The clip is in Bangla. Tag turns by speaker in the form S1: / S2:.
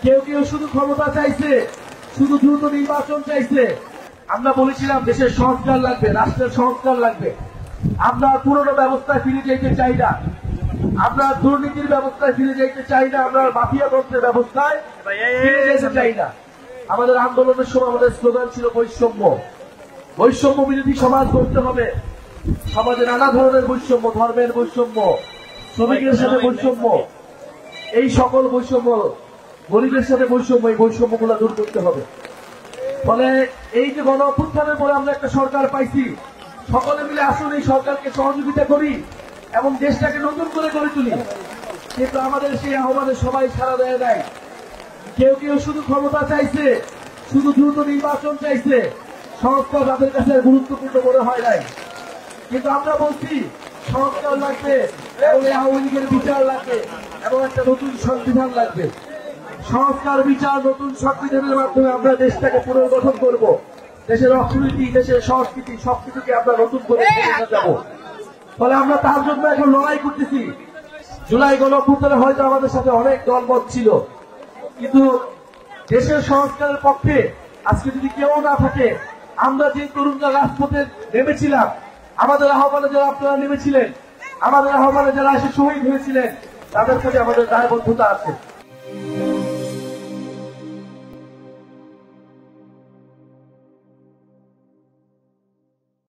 S1: কেউ কেউ শুধু ক্ষমতা চাইছে, শুধু দ্রুত নির্বাচন চাইছে। আমরা বলেছিলাম দেশের সংস্কার লাগবে, রাষ্ট্রের সংস্কার লাগবে। আমরা পুরনো ব্যবস্থায় ফিরে যেতে চাই না, আমরা দুর্নীতির ব্যবস্থায় ফিরে যেতে চাই না, আমরা মাফিয়া তন্ত্রের ব্যবস্থায় ফিরে যেতে চাই না। আমাদের আন্দোলনের সময় আমাদের স্লোগান ছিল বৈষম্য, বৈষম্য বিরোধী সমাজ করতে হবে। সমাজে নানা ধরনের বৈষম্য, ধর্মের বৈষম্য, শ্রমিকের সাথে বৈষম্য, এই সকল বৈষম্য, গরিবের সাথে বৈষম্য, এই বৈষম্যগুলো দূর করতে হবে। ফলে এই যে গণ অভ্যুত্থানের পরে আমরা একটা সরকার পাইছি, সকলে মিলে আসুন এই সরকারকে সহযোগিতা করি এবং দেশটাকে নতুন করে গড়ে তুলি। কিন্তু আমাদের সেই আহ্বানে সবাই সাড়া দেয় নাই। কেউ কেউ শুধু ক্ষমতা চাইছে, শুধু দ্রুত নির্বাচন চাইছে। সংস্কার তাদের কাছে গুরুত্বপূর্ণ মনে হয় নাই। কিন্তু আমরা বলছি সংস্কার লাগবে এবং এই আওয়ামী লীগের বিচার লাগবে এবং একটা নতুন সংবিধান লাগবে। সংস্কার, বিচার, নতুন সংবিধানের মাধ্যমে আমরা দেশটাকে পুনর্গঠন করব। দেশের অর্থনীতি, দেশের সংস্কৃতি সবকিছুকে আমরা নতুন করে নিয়ে যাব। ফলে আমরা তার জন্য এখন লড়াই করতেছি। জুলাই গণঅভ্যুত্থানে হয়তো আমাদের সাথে অনেক দলমত ছিল, কিন্তু দেশের সংস্কারের পক্ষে আজকে যদি কেউ না থাকে, আমরা যে তরুণরা রাজপথে নেমেছিলাম, আমাদের আহ্বানে যারা আপনারা নেমেছিলেন, আমাদের আহ্বানে যারা এসে শহীদ হয়েছিলেন, তাদের কাছে আমাদের দায়বদ্ধতা আছে।